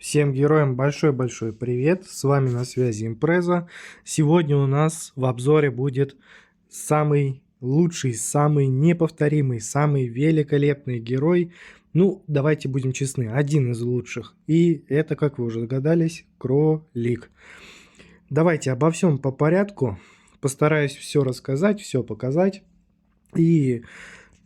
Всем героям большой-большой привет, с вами на связи Импреза. Сегодня у нас в обзоре будет самый лучший, самый неповторимый, самый великолепный герой. Ну, давайте будем честны, один из лучших. И это, как вы уже догадались, кролик. Давайте обо всем по порядку, постараюсь все рассказать, все показать. И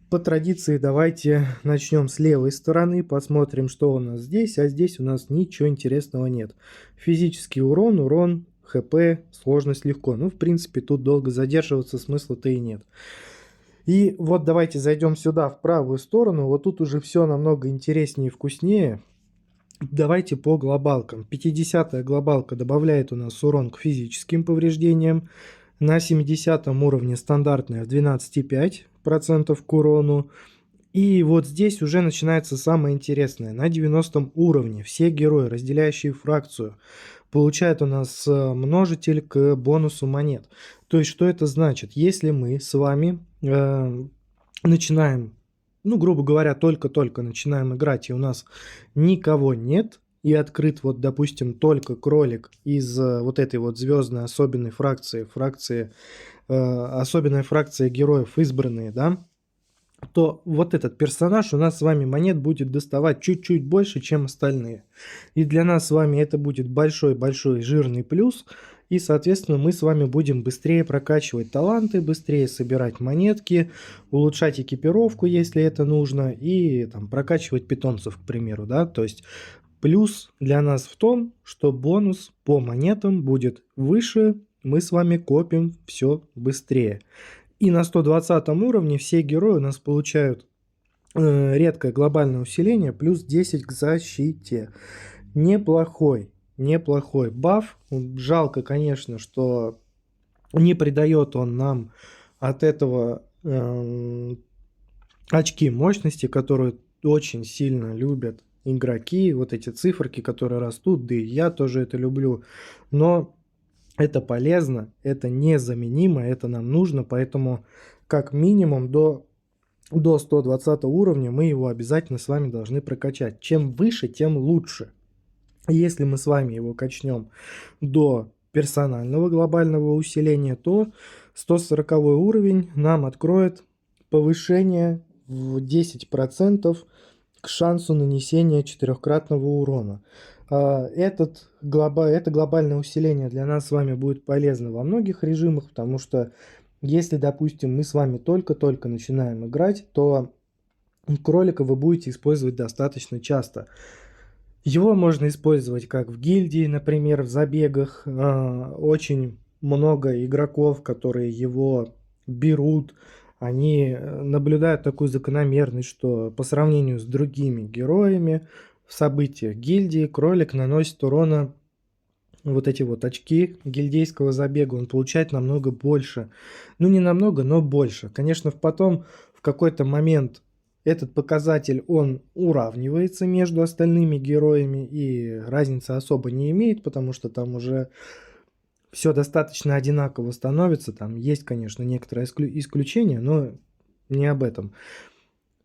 по традиции давайте начнем с левой стороны, посмотрим, что у нас здесь, а здесь у нас ничего интересного нет. Физический урон, ХП, сложность легко. Ну, в принципе, тут долго задерживаться смысла-то и нет. И вот давайте зайдем сюда, в правую сторону, вот тут уже все намного интереснее и вкуснее. Давайте по глобалкам. 50-я глобалка добавляет у нас урон к физическим повреждениям. На 70 уровне стандартная в 12,5% к урону. И вот здесь уже начинается самое интересное. На 90 уровне все герои, разделяющие фракцию, получают у нас множитель к бонусу монет. То есть, что это значит? Если мы с вами начинаем, ну, грубо говоря, только-только начинаем играть, и у нас никого нет, и открыт, вот, допустим, только кролик из вот этой вот звездной особенной фракции, особенная фракция героев избранные, да, то вот этот персонаж у нас с вами монет будет доставать чуть-чуть больше, чем остальные. И для нас с вами это будет большой-большой жирный плюс. И, соответственно, мы с вами будем быстрее прокачивать таланты, быстрее собирать монетки, улучшать экипировку, если это нужно, и там прокачивать питомцев, к примеру, да. То есть плюс для нас в том, что бонус по монетам будет выше, мы с вами копим все быстрее. И на 120 уровне все герои у нас получают редкое глобальное усиление плюс 10 к защите. Неплохой баф. Жалко, конечно, что не придает он нам от этого очки мощности, которые очень сильно любят игроки. Вот эти циферки, которые растут, да и я тоже это люблю. Но это полезно, это незаменимо, это нам нужно, поэтому как минимум до 120 уровня мы его обязательно с вами должны прокачать. Чем выше, тем лучше. Если мы с вами его качнем до персонального глобального усиления, то 140 уровень нам откроет повышение в 10% к шансу нанесения 4-кратного урона. Это глобальное усиление для нас с вами будет полезно во многих режимах, потому что если, допустим, мы с вами только-только начинаем играть, то кролика вы будете использовать достаточно часто. Его можно использовать как в гильдии, например, в забегах. Очень много игроков, которые его берут, они наблюдают такую закономерность, что по сравнению с другими героями в событиях гильдии кролик наносит урона, вот эти вот очки гильдейского забега, он получает намного больше. Ну, не намного, но больше. Конечно, потом в какой-то момент этот показатель, он уравнивается между остальными героями, и разницы особо не имеет, потому что там уже все достаточно одинаково становится. Там есть, конечно, некоторые исключения, но не об этом.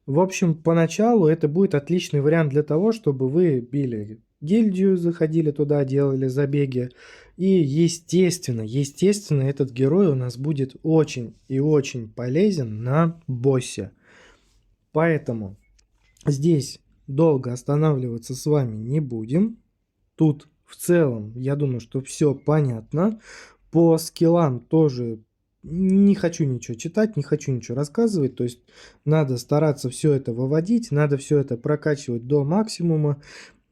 В общем, поначалу это будет отличный вариант для того, чтобы вы били гильдию, заходили туда, делали забеги. И естественно, этот герой у нас будет очень и очень полезен на боссе. Поэтому здесь долго останавливаться с вами не будем. Тут в целом, я думаю, что все понятно. По скиллам тоже не хочу ничего читать, не хочу ничего рассказывать. То есть надо стараться все это выводить, надо все это прокачивать до максимума.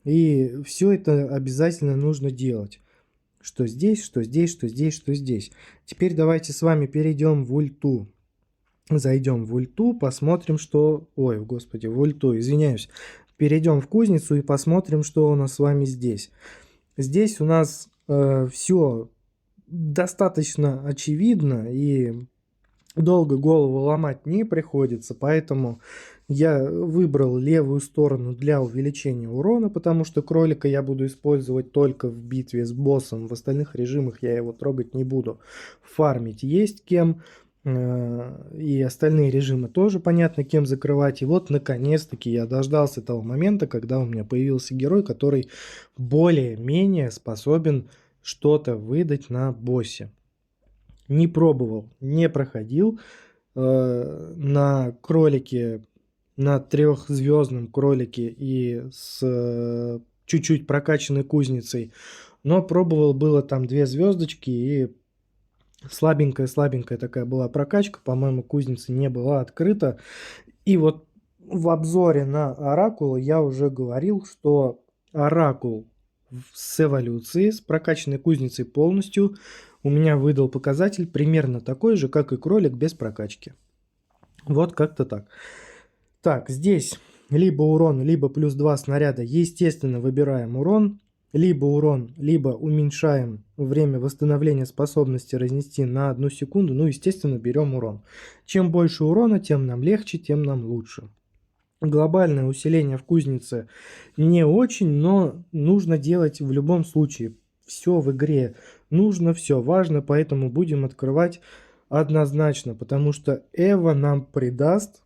И все это обязательно нужно делать. Что здесь, что здесь, что здесь, что здесь. Теперь давайте с вами перейдем в ульту. Зайдем в ульту, посмотрим, что... Ой, господи, в ульту, извиняюсь. Перейдем в кузницу и посмотрим, что у нас с вами здесь. Здесь у нас все достаточно очевидно, и долго голову ломать не приходится, поэтому я выбрал левую сторону для увеличения урона, потому что кролика я буду использовать только в битве с боссом, в остальных режимах я его трогать не буду. Фармить есть кем, И остальные режимы тоже понятно, кем закрывать. И вот, наконец-таки, я дождался того момента, когда у меня появился герой, который более-менее способен что-то выдать на боссе. Не пробовал, не проходил. На кролике, на трехзвездном кролике и с чуть-чуть прокачанной кузницей. Но пробовал, было там 2 звездочки и слабенькая такая была прокачка, по-моему, кузница не была открыта. И вот в обзоре на Оракула я уже говорил, что Оракул с эволюцией, с прокачанной кузницей полностью, у меня выдал показатель примерно такой же, как и кролик без прокачки. Вот как-то так. Так, здесь либо урон, либо плюс 2 снаряда. Естественно, выбираем урон. Либо урон, либо уменьшаем время восстановления способности разнести на 1 секунду. Ну, естественно, берем урон. Чем больше урона, тем нам легче, тем нам лучше. Глобальное усиление в кузнице не очень, но нужно делать в любом случае. Все в игре нужно, все важно, поэтому будем открывать однозначно, потому что Эва нам придаст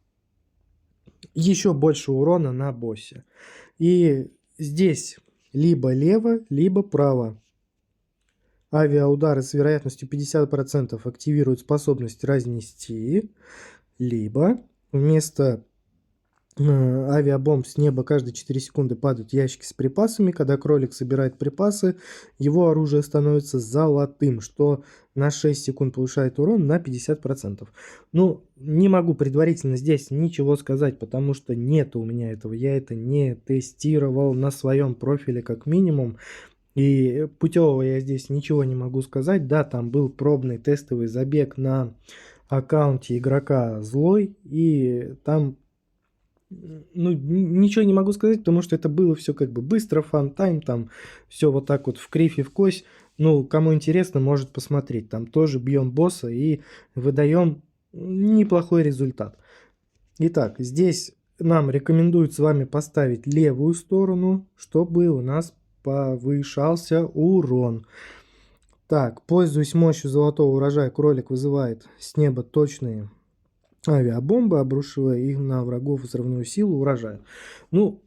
еще больше урона на боссе. И здесь либо лево, либо право. Авиаудары с вероятностью 50% активируют способность разнести, либо вместо авиабомб с неба каждые 4 секунды падают ящики с припасами. Когда кролик собирает припасы, его оружие становится золотым, что на 6 секунд повышает урон на 50%. Ну, не могу предварительно здесь ничего сказать, потому что нет у меня этого. Я это не тестировал на своем профиле как минимум. И путевого я здесь ничего не могу сказать. Да, там был пробный тестовый забег на аккаунте игрока Злой, и там ну, ничего не могу сказать, потому что это было все как бы быстро, фан-тайм, там все вот так вот в кривь и в кось. Ну, кому интересно, может посмотреть. Там тоже бьем босса и выдаем неплохой результат. Итак, здесь нам рекомендуют с вами поставить левую сторону, чтобы у нас повышался урон. Так, пользуясь мощью золотого урожая, кролик вызывает с неба точные авиабомбы, обрушивая их на врагов взрывную силу урожая. Ну,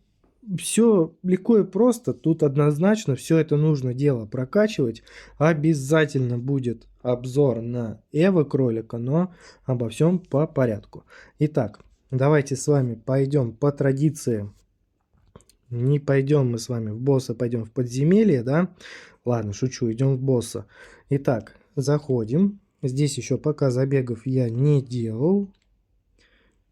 все легко и просто. Тут однозначно все это нужно дело прокачивать. Обязательно будет обзор на Эво кролика, но обо всем по порядку. Итак, давайте с вами пойдем по традиции. Не пойдем мы с вами в босса, пойдем в подземелье, да? Ладно, шучу, идем в босса. Итак, заходим. Здесь еще пока забегов я не делал.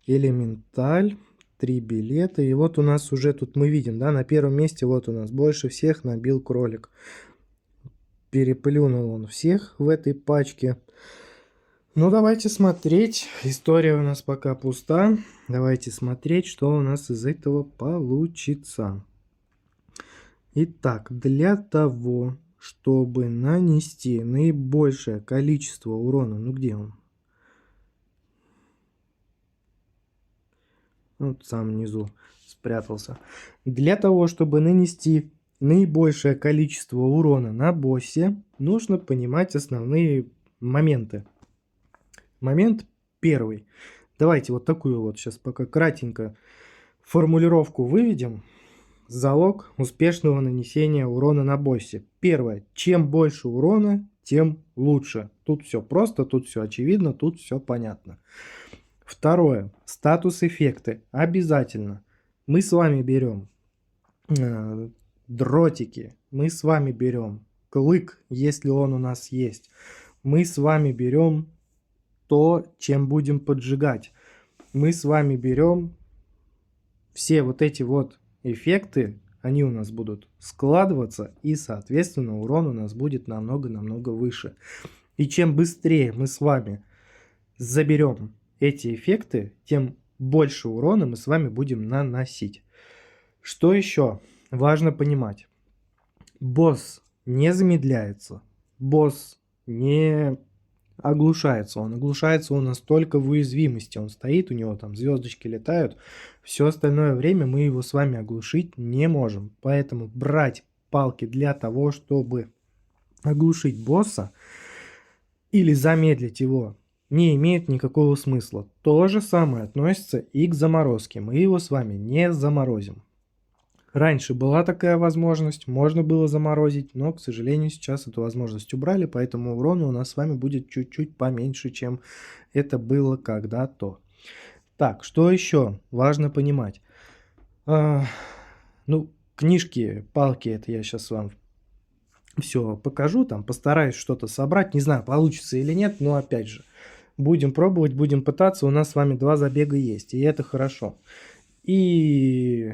Элементаль, 3 билета. И вот у нас уже тут мы видим, да, на первом месте вот у нас больше всех набил кролик. Переплюнул он всех в этой пачке. Ну, давайте смотреть. История у нас пока пуста. Давайте смотреть, что у нас из этого получится. Итак, для того, чтобы нанести наибольшее количество урона, ну где он? Вот сам внизу спрятался. Для того, чтобы нанести наибольшее количество урона на боссе, нужно понимать основные моменты. Момент первый. Давайте вот такую вот сейчас пока кратенько формулировку выведем. Залог успешного нанесения урона на боссе. Первое. Чем больше урона, тем лучше. Тут все просто, тут все очевидно, тут все понятно. Второе. Статус-эффекты. Обязательно. Мы с вами берем дротики. Мы с вами берем клык, если он у нас есть. Мы с вами берем то, чем будем поджигать. Мы с вами берем все вот эти вот эффекты. Они у нас будут складываться. И, соответственно, урон у нас будет намного-намного выше. И чем быстрее мы с вами заберем эти эффекты, тем больше урона мы с вами будем наносить. Что еще важно понимать? Босс не замедляется, босс не оглушается. Он оглушается у нас только в уязвимости. Он стоит, у него там звездочки летают. Все остальное время мы его с вами оглушить не можем. Поэтому брать палки для того, чтобы оглушить босса или замедлить его, не имеют никакого смысла. То же самое относится и к заморозке. Мы его с вами не заморозим. Раньше была такая возможность, можно было заморозить, но, к сожалению, сейчас эту возможность убрали, поэтому урона у нас с вами будет чуть-чуть поменьше, чем это было когда-то. Так, что еще важно понимать? Ну, книжки, палки, это я сейчас вам все покажу, там постараюсь что-то собрать. Не знаю, получится или нет, но опять же, будем пробовать, будем пытаться. У нас с вами 2 забега есть, и это хорошо. И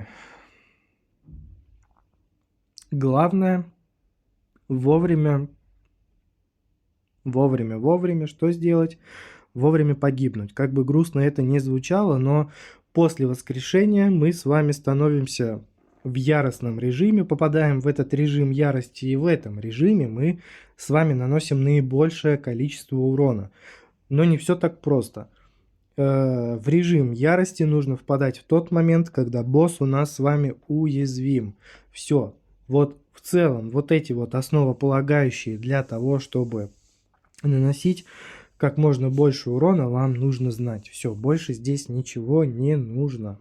главное вовремя что сделать? Вовремя погибнуть. Как бы грустно это не звучало, но после воскрешения мы с вами становимся в яростном режиме, попадаем в этот режим ярости, и в этом режиме мы с вами наносим наибольшее количество урона. Но не все так просто. В режим ярости нужно впадать в тот момент, когда босс у нас с вами уязвим. Все. Вот в целом вот эти вот основополагающие для того, чтобы наносить как можно больше урона, вам нужно знать. Все, больше здесь ничего не нужно.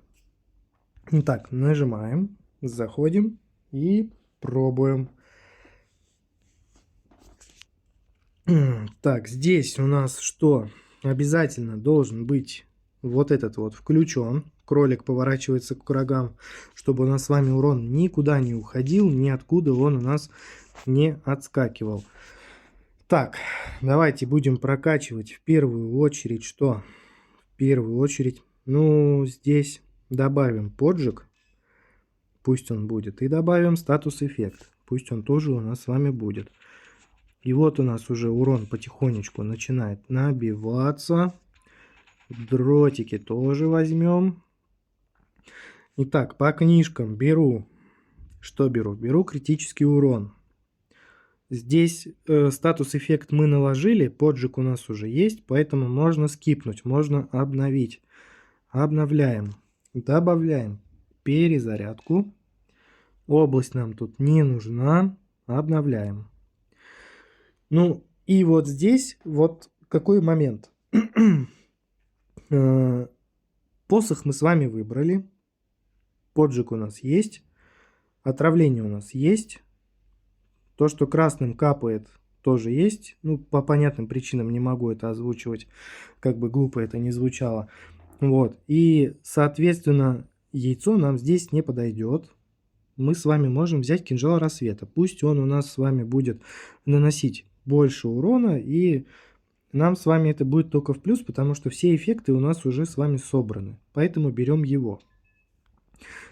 Итак, нажимаем, заходим и пробуем. Так, здесь у нас что? Обязательно должен быть вот этот вот включен. Кролик поворачивается к врагам, чтобы у нас с вами урон никуда не уходил, ниоткуда он у нас не отскакивал. Так, давайте будем прокачивать в первую очередь что? В первую очередь, ну, здесь добавим поджиг, пусть он будет, и добавим статус-эффект, пусть он тоже у нас с вами будет. И вот у нас уже урон потихонечку начинает набиваться. Дротики тоже возьмем. Итак, по книжкам беру. Что беру? Беру критический урон. Здесь статус-эффект мы наложили, поджиг у нас уже есть, поэтому можно скипнуть, можно обновить. Обновляем. Добавляем перезарядку. Область нам тут не нужна. Обновляем. Ну, и вот здесь вот какой момент. Посох мы с вами выбрали. Поджиг у нас есть. Отравление у нас есть. То, что красным капает, тоже есть. Ну, по понятным причинам не могу это озвучивать. Как бы глупо это не звучало. Вот. И, соответственно, яйцо нам здесь не подойдет. Мы с вами можем взять кинжал рассвета. Пусть он у нас с вами будет наносить больше урона, и нам с вами это будет только в плюс, потому что все эффекты у нас уже с вами собраны. Поэтому берем его.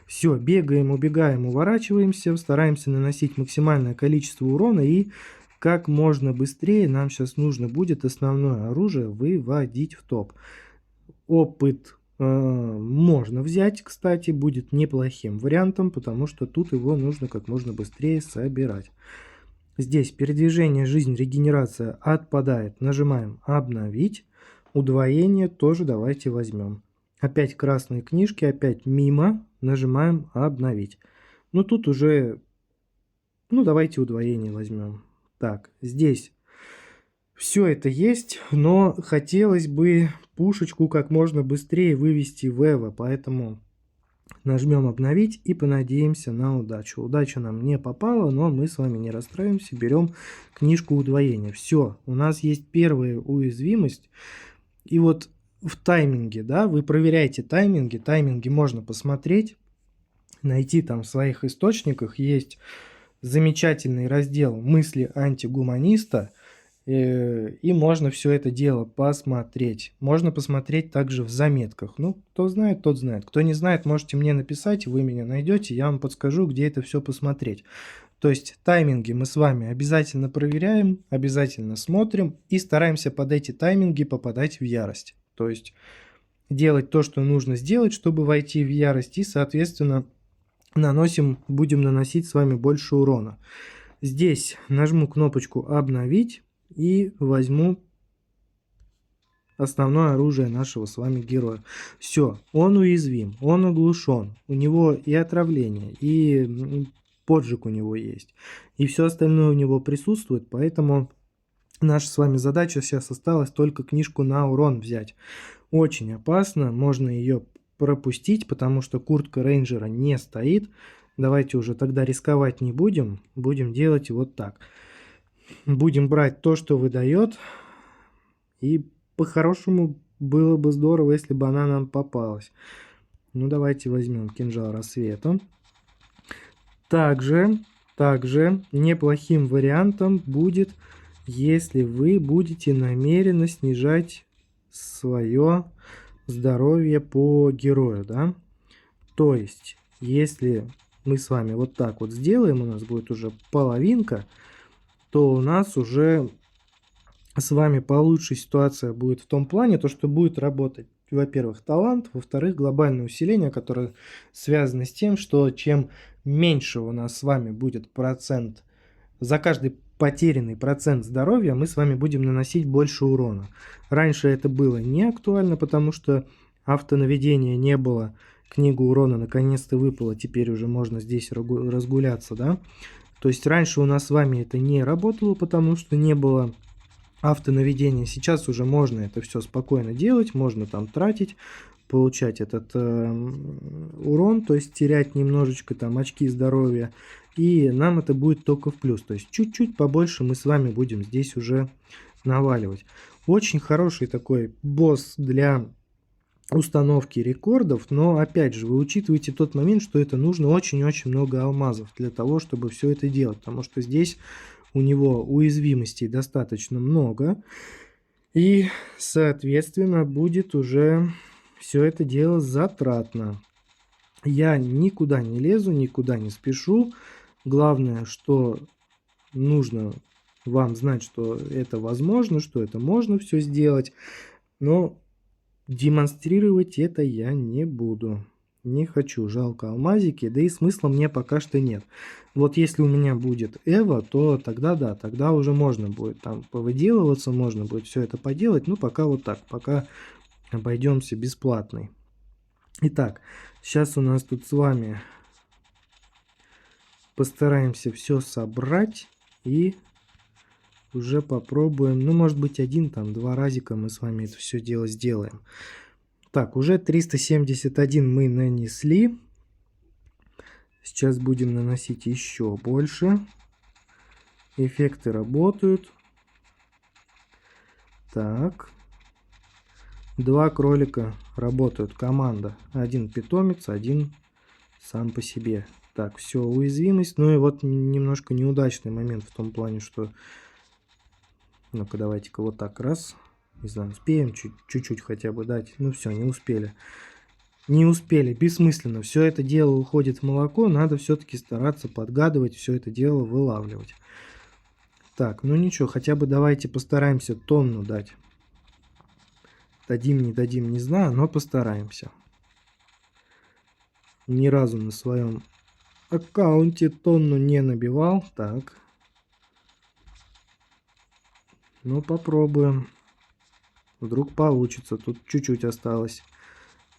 Все, бегаем, убегаем, уворачиваемся, стараемся наносить максимальное количество урона, и как можно быстрее нам сейчас нужно будет основное оружие выводить в топ. Опыт можно взять, кстати, будет неплохим вариантом, потому что тут его нужно как можно быстрее собирать. Здесь передвижение, жизнь, регенерация отпадает. Нажимаем обновить. Удвоение тоже давайте возьмем. Опять красные книжки, опять мимо. Нажимаем обновить. Ну тут уже, ну давайте удвоение возьмем. Так, здесь все это есть, но хотелось бы пушечку как можно быстрее вывести в Эво, поэтому нажмем обновить и понадеемся на удачу. Удача нам не попала, но мы с вами не расстраиваемся, берем книжку удвоения. Все, у нас есть первая уязвимость. И вот в тайминге, да, вы проверяете тайминги. Тайминги можно посмотреть, найти там в своих источниках. Есть замечательный раздел «Мысли антигуманиста», и можно все это дело посмотреть. Можно посмотреть также в заметках. Ну, кто знает, тот знает. Кто не знает, можете мне написать, вы меня найдете, я вам подскажу, где это все посмотреть. То есть тайминги мы с вами обязательно проверяем, обязательно смотрим и стараемся под эти тайминги попадать в ярость. То есть делать то, что нужно сделать, чтобы войти в ярость, и, соответственно, будем наносить с вами больше урона. Здесь нажму кнопочку «Обновить» и возьму основное оружие нашего с вами героя. Все, он уязвим, он оглушен, у него и отравление, и поджиг у него есть, и все остальное у него присутствует, поэтому Наша с вами задача сейчас осталась только книжку на урон взять. Очень опасно, можно ее пропустить, потому что куртка рейнджера не стоит. Давайте уже тогда рисковать не будем, будем делать вот так. Будем брать то, что выдает, и по-хорошему было бы здорово, если бы она нам попалась. Ну, давайте возьмем кинжал рассвета. Также неплохим вариантом будет, если вы будете намеренно снижать свое здоровье по герою, да. То есть, если мы с вами вот так вот сделаем, у нас будет уже половинка, то у нас уже с вами получше ситуация будет в том плане, то что будет работать, во-первых, талант, во-вторых, глобальное усиление, которое связано с тем, что чем меньше у нас с вами будет процент, за каждый потерянный процент здоровья мы с вами будем наносить больше урона. Раньше это было не актуально, потому что автонаведения не было, книгу урона наконец-то выпала, теперь уже можно здесь разгуляться, да. То есть раньше у нас с вами это не работало, потому что не было автонаведения. Сейчас уже можно это все спокойно делать, можно там тратить, получать этот урон, то есть терять немножечко там очки здоровья, и нам это будет только в плюс, то есть чуть-чуть побольше мы с вами будем здесь уже наваливать. Очень хороший такой босс для установки рекордов, но опять же вы учитываете тот момент, что это нужно очень-очень много алмазов для того, чтобы все это делать, потому что здесь у него уязвимостей достаточно много, и соответственно будет уже все это дело затратно. Я никуда не лезу, никуда не спешу. Главное, что нужно вам знать, что это возможно, что это можно все сделать, но демонстрировать это я не буду. Не хочу, жалко алмазики, да и смысла мне пока что нет. Вот если у меня будет Эва, то тогда да, тогда уже можно будет там повыделываться, можно будет все это поделать, ну пока вот так, пока обойдемся бесплатной. Итак, сейчас у нас тут с вами постараемся все собрать и уже попробуем, ну может быть один, там два разика мы с вами это все дело сделаем. Так, уже 371 мы нанесли. Сейчас будем наносить еще больше. Эффекты работают. Так. Два кролика работают. Команда. Один питомец, один сам по себе. Так, все, уязвимость. Ну и вот немножко неудачный момент в том плане, что... Ну-ка, давайте-ка вот так раз. Не знаю, успеем чуть-чуть хотя бы дать. Ну все, не успели. Не успели, бессмысленно. Все это дело уходит в молоко. Надо все-таки стараться подгадывать, все это дело вылавливать. Так, ну ничего, хотя бы давайте постараемся тонну дать. Дадим, не знаю, но постараемся. Ни разу на своем аккаунте тонну не набивал. Так. Ну, попробуем. Вдруг получится. Тут чуть-чуть осталось.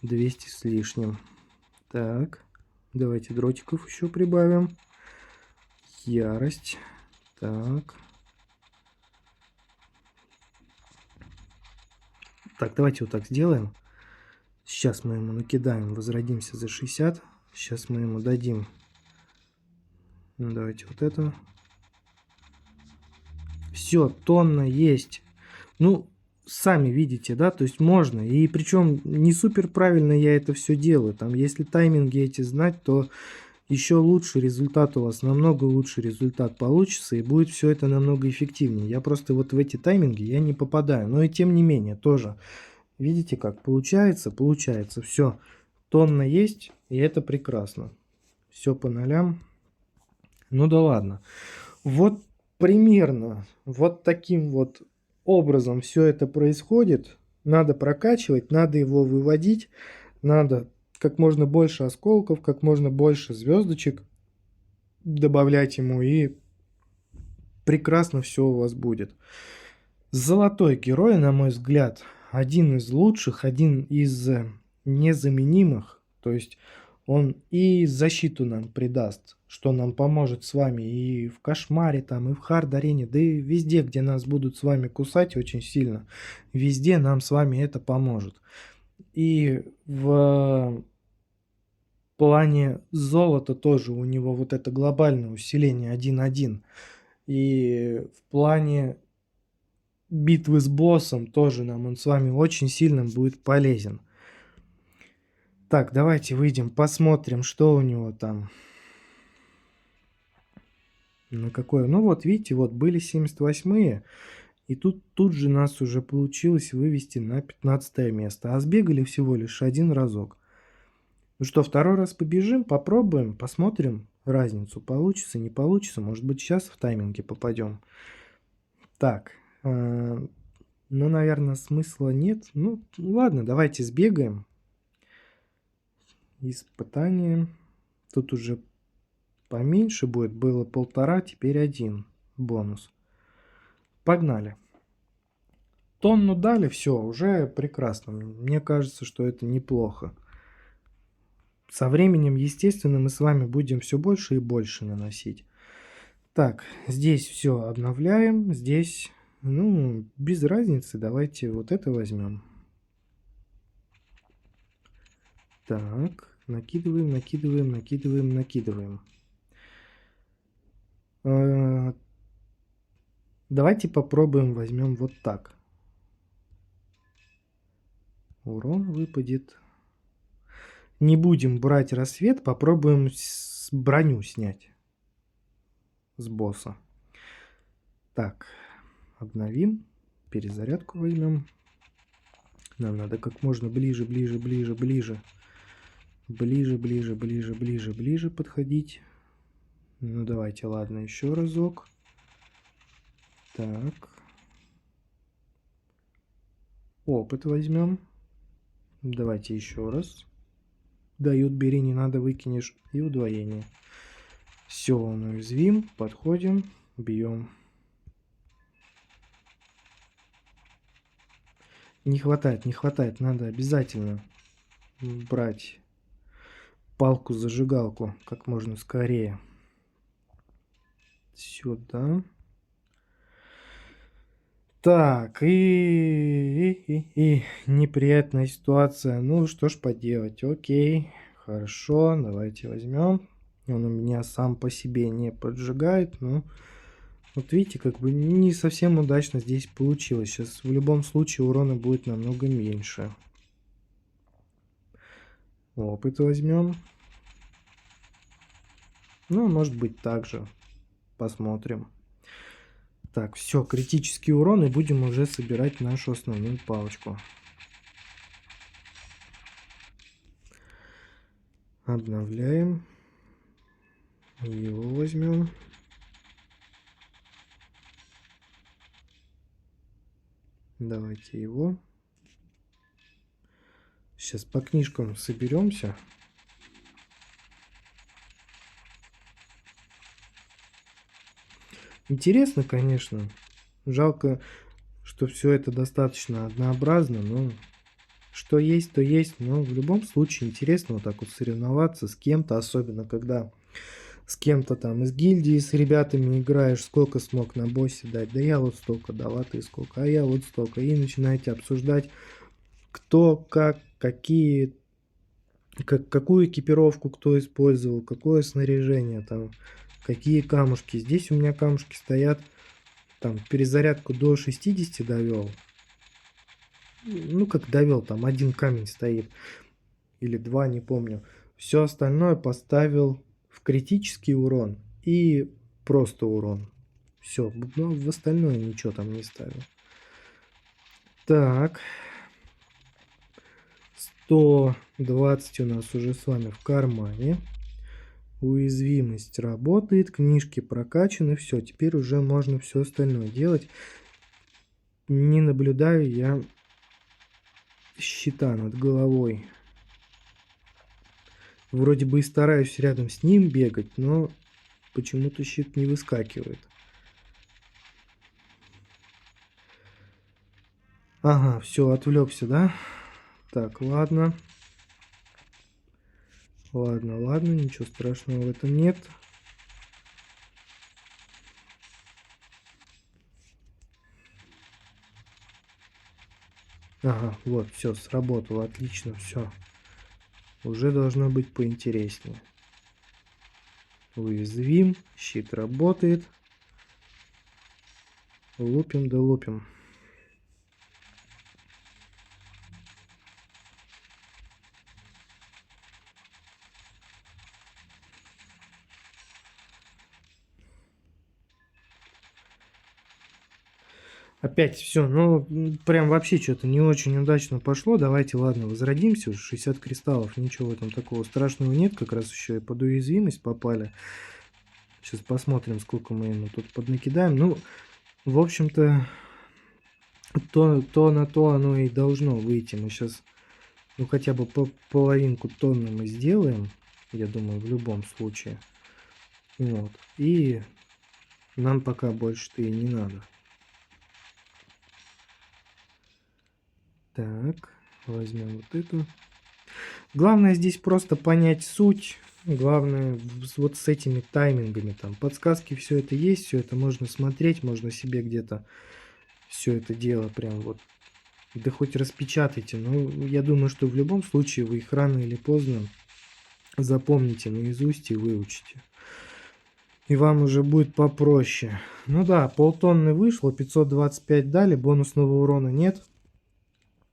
200 с лишним. Так. Давайте дротиков еще прибавим. Ярость. Так. Так, давайте вот так сделаем. Сейчас мы ему накидаем. Возродимся за 60. Сейчас мы ему дадим. Ну, давайте вот это. Все, тонна есть. Ну, сами видите, да, то есть можно. И причем не супер правильно я это все делаю. Там, если тайминги эти знать, то еще лучше результат у вас, намного лучше результат получится, и будет все это намного эффективнее. Я просто вот в эти тайминги я не попадаю. Но и тем не менее тоже. Видите, как получается? Получается. Все. Тонна есть, и это прекрасно. Все по нолям. Ну да ладно. Вот примерно вот таким вот образом все это происходит. Надо прокачивать, надо его выводить, надо как можно больше осколков, как можно больше звездочек добавлять ему, и прекрасно все у вас будет. Золотой герой, на мой взгляд, один из лучших, один из незаменимых. То есть Он и защиту нам придаст, что нам поможет с вами и в кошмаре там, и в хард-арене, да и везде, где нас будут с вами кусать очень сильно, везде нам с вами это поможет. И в плане золота тоже у него вот это глобальное усиление 1-1. И в плане битвы с боссом тоже нам он с вами очень сильно будет полезен. Так, давайте выйдем, посмотрим, что у него там. На какое? Ну вот, видите, вот были 78-е, и тут же нас уже получилось вывести на 15 место. А сбегали всего лишь один разок. Ну что, второй раз побежим, попробуем, посмотрим разницу. Получится, не получится. Может быть, сейчас в тайминге попадем. Так, ну, наверное, смысла нет. Ну, ладно, давайте сбегаем. Испытание. Тут уже поменьше будет. Было 1,5, теперь 1 бонус. Погнали. Тонну дали, все, уже прекрасно. Мне кажется, что это неплохо. Со временем, естественно, мы с вами будем все больше и больше наносить. Так, здесь все обновляем. Здесь, ну, без разницы. Давайте вот это возьмем. Так, накидываем, накидываем, накидываем, накидываем. Давайте попробуем, возьмем вот так. Урон выпадет. Не будем брать рассвет, попробуем броню снять с босса. Так, обновим, перезарядку возьмем. Нам надо как можно ближе, ближе, ближе, ближе. Ближе, ближе, ближе, ближе, ближе подходить. Ну давайте, ладно, еще разок. Так. Опыт возьмем. Давайте еще раз. Дают, бери, не надо, выкинешь. И удвоение. Все, он уязвим. Подходим, бьем. Не хватает, не хватает. Надо обязательно брать палку-зажигалку как можно скорее. Сюда. Так, и неприятная ситуация. Ну, что ж поделать. Окей, хорошо, давайте возьмем. Он у меня сам по себе не поджигает, но вот видите, как бы не совсем удачно здесь получилось. Сейчас в любом случае урона будет намного меньше. Опыт возьмем. Ну, может быть, так же. Посмотрим. Так, все, критический урон, и будем уже собирать нашу основную палочку. Обновляем. Его возьмем. Давайте его. Сейчас по книжкам соберемся. Интересно, конечно. Жалко, что все это достаточно однообразно, но что есть, то есть. Но в любом случае интересно вот так вот соревноваться с кем-то, особенно когда с кем-то там из гильдии, с ребятами играешь, сколько смог на боссе дать. Да я вот столько дал, а ты сколько, а я вот столько. И начинаете обсуждать, кто, как, какие, какую экипировку кто использовал, какое снаряжение там, какие камушки. Здесь у меня камушки стоят, там перезарядку до 60 довел. Ну как довел, там один камень стоит. Или два, не помню. Все остальное поставил в критический урон и просто урон. Все, но в остальное ничего там не ставил. Так. 120 у нас уже с вами в кармане. Уязвимость работает, книжки прокачаны, все, теперь уже можно все остальное делать. Не наблюдаю я щита над головой. Вроде бы и стараюсь рядом с ним бегать, но почему-то щит не выскакивает. Ага, все, отвлекся, да? Так, ладно. Ладно, ладно, ничего страшного в этом нет. Ага, вот, все, сработало, отлично, все. Уже должно быть поинтереснее. Уязвим, щит работает. Лупим да лупим. Опять все, ну, прям вообще что-то не очень удачно пошло. Давайте, ладно, возродимся. 60 кристаллов, ничего в этом такого страшного нет. Как раз еще и под уязвимость попали. Сейчас посмотрим, сколько мы ему тут поднакидаем. Ну, в общем-то, то на то оно и должно выйти. Мы сейчас, ну, хотя бы половинку тонны мы сделаем. Я думаю, в любом случае. Вот. И нам пока больше-то и не надо. Так, возьмем вот эту. Главное здесь просто понять суть. Главное вот с этими таймингами там. Подсказки, все это есть, все это можно смотреть, можно себе где-то все это дело прям вот. Да хоть распечатайте. Но я думаю, что в любом случае вы их рано или поздно запомните наизусть и выучите. И вам уже будет попроще. Ну да, полтонны вышло, 525 дали, бонусного урона нет.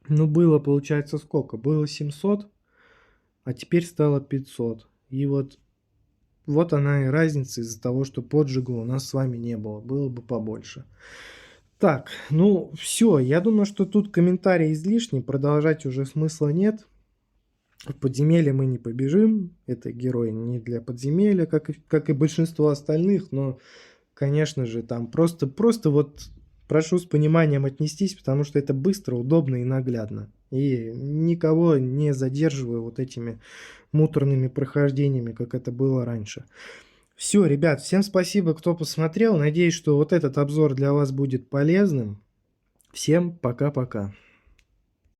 Ну было, получается, сколько? Было 700, а теперь стало 500. И вот она и разница из-за того, что поджига у нас с вами не было. Было бы побольше. Так, ну все, я думаю, что тут комментарии излишни, продолжать уже смысла нет. В подземелье мы не побежим, это герой не для подземелья, как и большинство остальных, но, конечно же, там просто вот прошу с пониманием отнестись, потому что это быстро, удобно и наглядно. И никого не задерживаю вот этими муторными прохождениями, как это было раньше. Все, ребят, всем спасибо, кто посмотрел. Надеюсь, что вот этот обзор для вас будет полезным. Всем пока-пока.